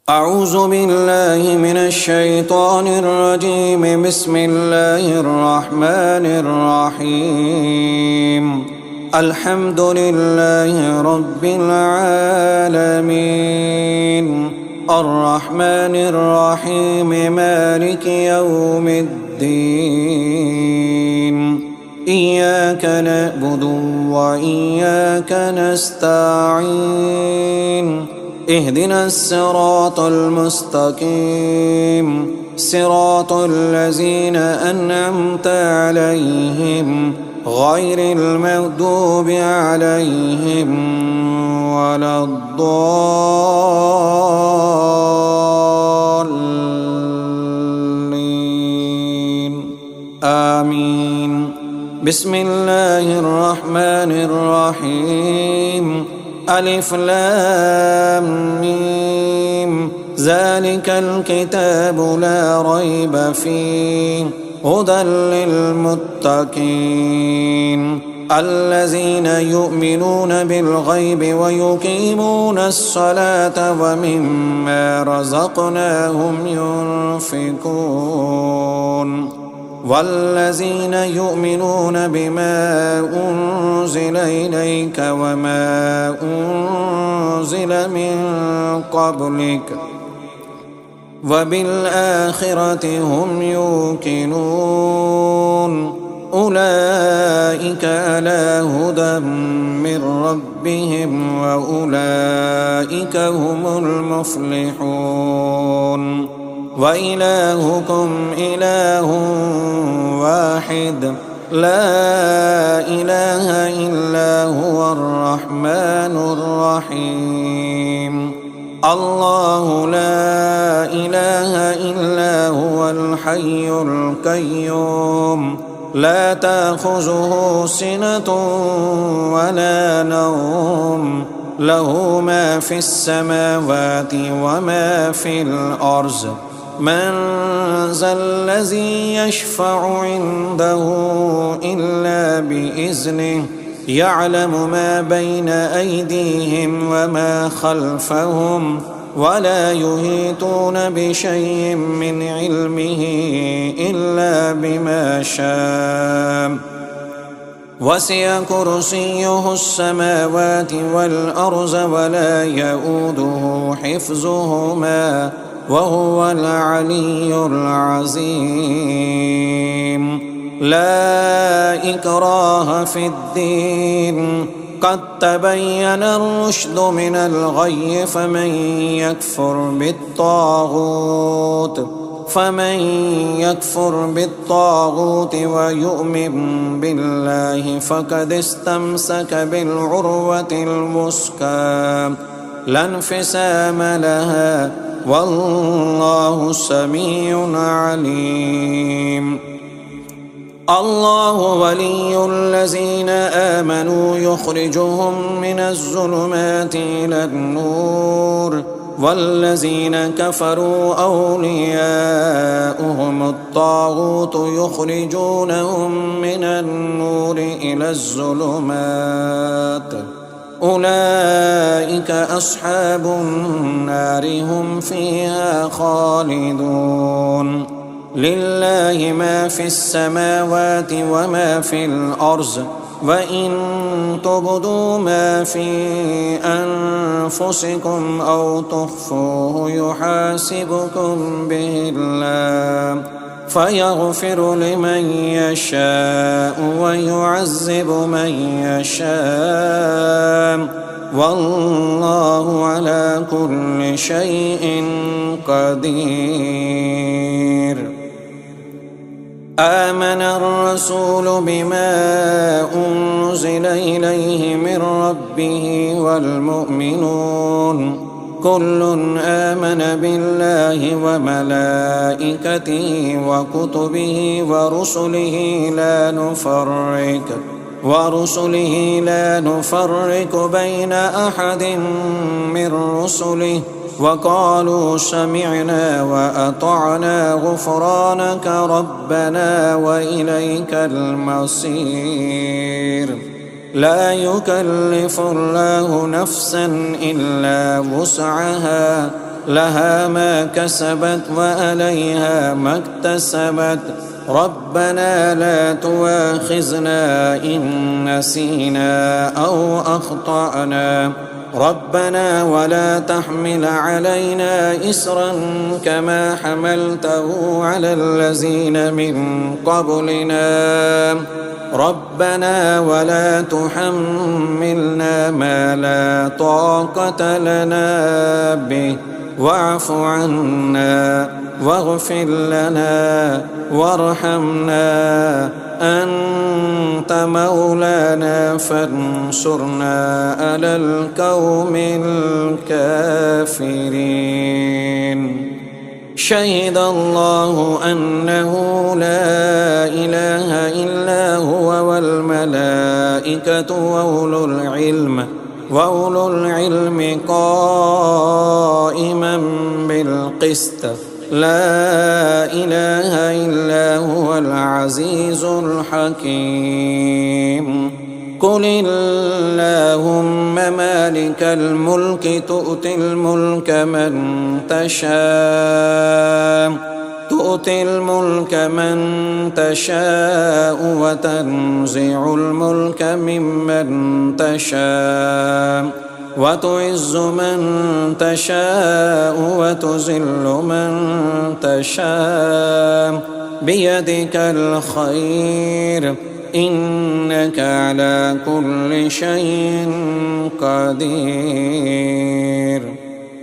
أعوذ بالله من الشيطان الرجيم. بسم الله الرحمن الرحيم. الحمد لله رب العالمين، الرحمن الرحيم، مالك يوم الدين. إياك نعبد وإياك نستعين. اهدنا الصراط المستقيم، صراط الذين أنعمت عليهم غير المغضوب عليهم ولا الضالين. آمين. بسم الله الرحمن الرحيم. ألف لام ميم. ذلك الكتاب لا ريب فيه هدى للمتقين الذين يؤمنون بالغيب ويقيمون الصلاة ومما رزقناهم ينفقون والذين يؤمنون بما أنزل إليك وما أنزل من قبلك وبالآخرة هم يوقنون أولئك على هدى من ربهم وأولئك هم المفلحون. وإلهكم إله واحد لا إله إلا هو الرحمن الرحيم. الله لا إله إلا هو الحي القيوم لا تأخذه سنة ولا نوم له ما في السماوات وما في الأرض. من ذا الذي يشفع عنده إلا بإذنه يعلم ما بين أيديهم وما خلفهم ولا يحيطون بشيء من علمه إلا بما شاء. وسع كرسيه السماوات والأرض ولا يؤوده حفظهما وهو العلي العظيم. لا إكراه في الدين قد تبين الرشد من الغي فمن يكفر بالطاغوت ويؤمن بالله فقد استمسك بالعروة الوثقى لا انفصام لها والله سميع عليم. الله ولي الذين آمنوا يخرجهم من الظلمات إلى النور والذين كفروا أولياؤهم الطاغوت يخرجونهم من النور إلى الظلمات أولئك أصحاب النار هم فيها خالدون. لله ما في السماوات وما في الأرض وإن تبدوا ما في أنفسكم أو تخفوه يحاسبكم به الله فيغفر لمن يشاء ويعذب من يشاء والله على كل شيء قدير. آمن الرسول بما أنزل إليه من ربه والمؤمنون كل آمن بالله وملائكته وكتبه ورسله لا نفرق بين أحد من رسله وقالوا سمعنا وأطعنا غفرانك ربنا وإليك المصير. لا يكلف الله نفسا إلا وسعها لها ما كسبت وعليها ما اكتسبت. ربنا لا تؤاخذنا إن نسينا أو أخطأنا. ربنا ولا تحمل علينا إصرا كما حملته على الذين من قبلنا. ربنا ولا تحملنا ما لا طاقة لنا به واعف عنا واغفر لنا وارحمنا أنت مولانا فانصرنا على القوم الكافرين. شهد الله أنه لا إله إلا هو والملائكة وأولو العلم قائما بالقسط. لا إله إلا هو العزيز الحكيم. قل اللهم مالك الملك تؤتي الملك من تشاء وتنزع الملك ممن تشاء وتعز من تشاء وتذل من تشاء بيدك الخير إنك على كل شيء قدير.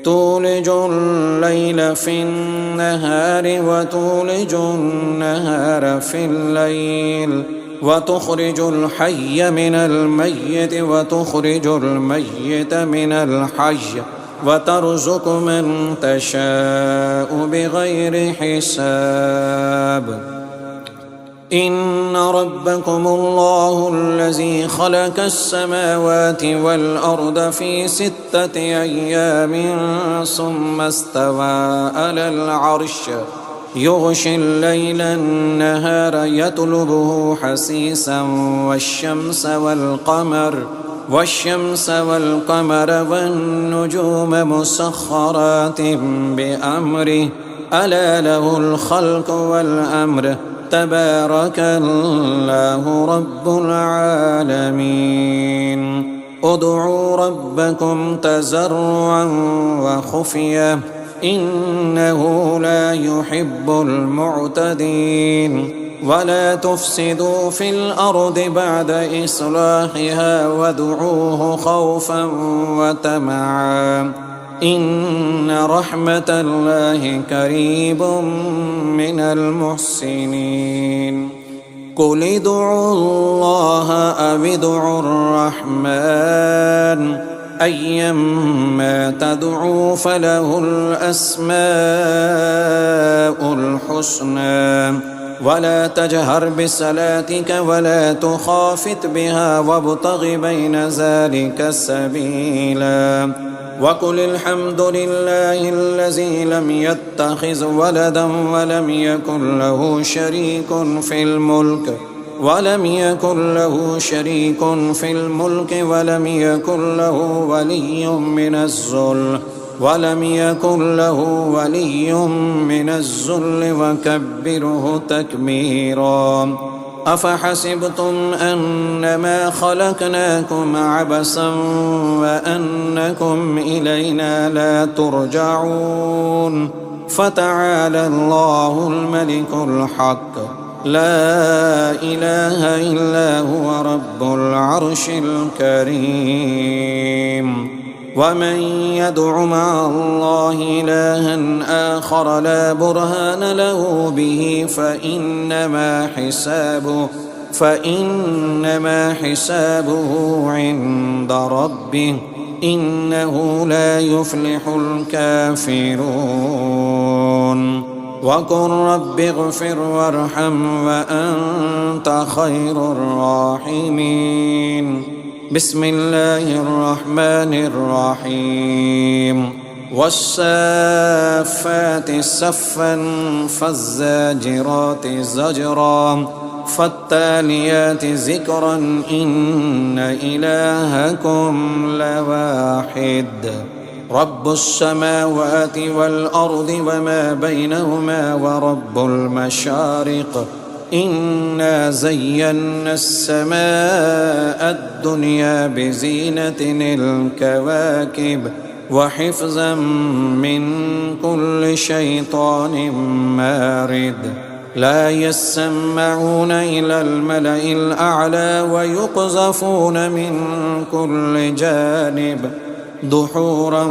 تولج الليل في النهار وتولج النهار في الليل وتخرج الحي من الميت وتخرج الميت من الحي وترزق من تشاء بغير حساب. إن ربكم الله الذي خلق السماوات والأرض في 6 أيام ثم استوى على العرش يغشي الليل النهار يطلبه حثيثا والشمس والقمر والنجوم مسخرات بأمره ألا له الخلق والأمر تبارك الله رب العالمين. ادعوا ربكم تضرعا وخفية إنه لا يحب المعتدين. ولا تفسدوا في الأرض بعد إصلاحها وادعوه خوفا وطمعا إن رحمة الله قريب من المحسنين. قل ادعوا الله أو ادعوا الرحمن أيما تدعوا فله الأسماء الحسنى. ولا تجهر بصلاتك ولا تخافت بها وابتغ بين ذلك سبيلا. وقل الحمد لله الذي لم يتخذ ولدا ولم يكن له شريك في الملك ولم يكن له ولي من الذل وكبره تكبيرا. أفحسبتم أنما خلقناكم عبثا وأنكم إلينا لا ترجعون. فتعالى الله الملك الحق لا إله إلا هو رب العرش الكريم. ومن يدع مع الله إلها آخر لا برهان له به فإنما حسابه عند ربه إنه لا يفلح الكافرون. وقل رب اغفر وارحم وأنت خير الراحمين. بسم الله الرحمن الرحيم. والصافات صفا فالزاجرات زجرا فالتاليات ذكرا إن إلهكم لواحد. رب السماوات والأرض وما بينهما ورب المشارق إنا زينا السماء الدنيا بزينة الكواكب وحفظا من كل شيطان مارد لا يسمعون إلى الملأ الأعلى ويقذفون من كل جانب دحورا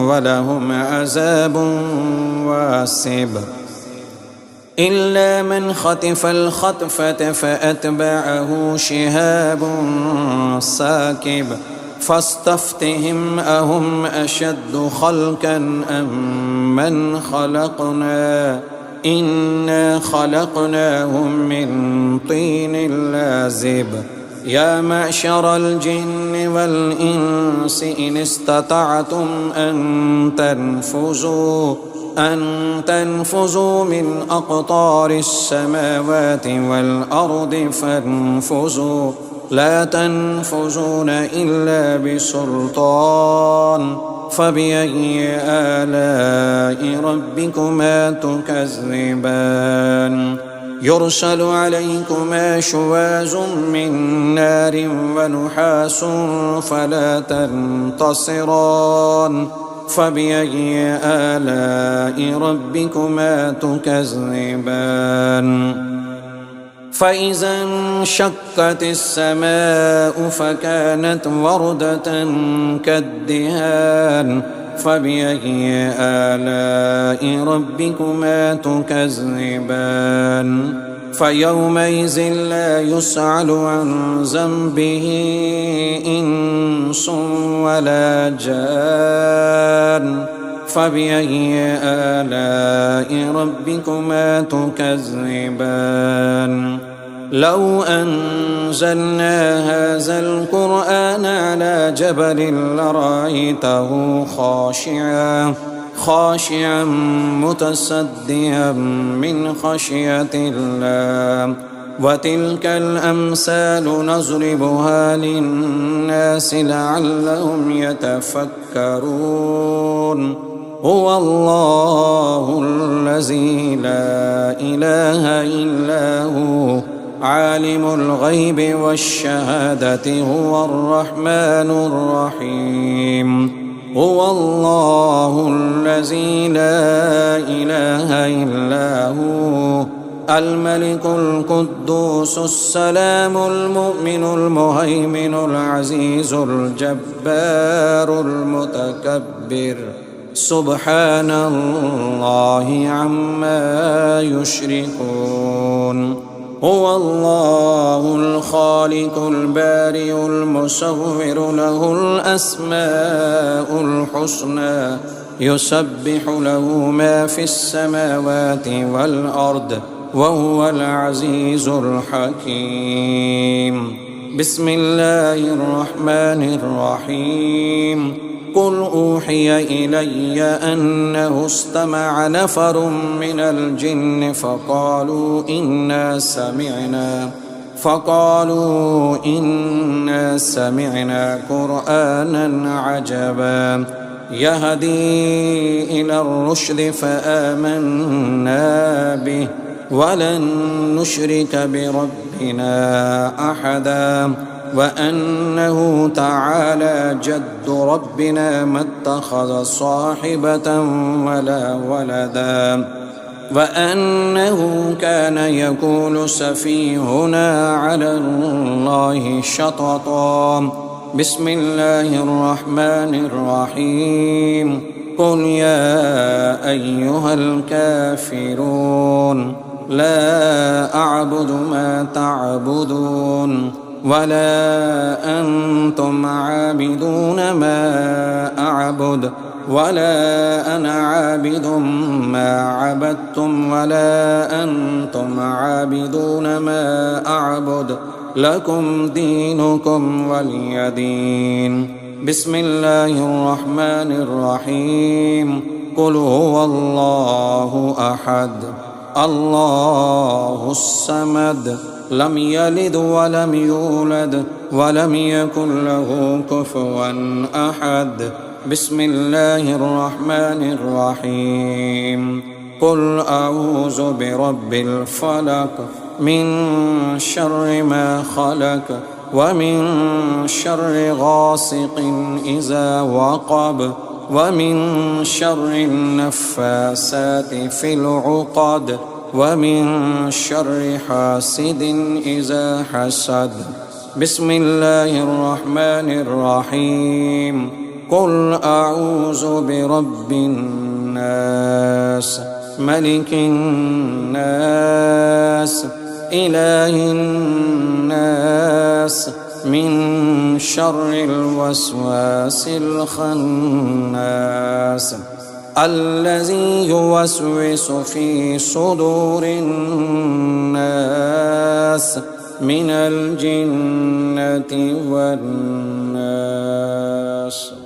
ولهم عذاب واسب إلا من خطف الخطفة فأتبعه شهاب ساكب فاستفتهم أهم أشد خلقا أم من خلقنا إنا خلقناهم من طين لازب يا معشر الجن والإنس إن استطعتم أن تنفذوا من أقطار السماوات والأرض فانفذوا لا تنفذون إلا بسلطان فبأي آلاء ربكما تكذبان يرسل عليكما شواظ من نار ونحاس فلا تنتصران فبأي آلاء ربكما تكذبان فإذا انشقت السماء فكانت وردة كالدهان فبأي آلاء ربكما تكذبان فيومئذ لا يسأل عن ذنبه إنس ولا جان فبأي آلاء ربكما تكذبان لو أنزلنا هذا القرآن على جبل لرأيته خاشعا متصدعا من خشية الله وتلك الأمثال نضربها للناس لعلهم يتفكرون هو الله الذي لا إله إلا هو عالم الغيب والشهادة هو الرحمن الرحيم هو الله الذي لا إله إلا هو الملك القدوس السلام المؤمن المهيمن العزيز الجبار المتكبر سبحان الله عما يشركون هو الله الخالق البارئ المصور له الأسماء الحسنى يسبح له ما في السماوات والأرض وهو العزيز الحكيم بسم الله الرحمن الرحيم قل أوحي إلي أنه استمع نفر من الجن فقالوا إنا سمعنا قرآنا عجبا يهدي إلى الرشد فآمنا به ولن نشرك بربنا أحدا وأنه تعالى جد ربنا ما اتخذ صاحبة ولا ولدا وأنه كان يقول سفيهنا على الله شططا بسم الله الرحمن الرحيم قل يا أيها الكافرون لا أعبد ما تعبدون ولا أنتم عابدون ما أعبد ولا أنا عابد ما عبدتم ولا أنتم عابدون ما أعبد لكم دينكم ولي دين بسم الله الرحمن الرحيم قل هو الله أحد الله الصمد لم يلد ولم يولد ولم يكن له كفوا أحد بسم الله الرحمن الرحيم قل أعوذ برب الفلق من شر ما خلق ومن شر غاسق إذا وقب ومن شر النفاسات في العقد ومن شر حاسد إذا حسد بسم الله الرحمن الرحيم قل أعوذ برب الناس ملك الناس إله الناس من شر الوسواس الخناس الذي يوسوس في صدور الناس من الجنة والناس.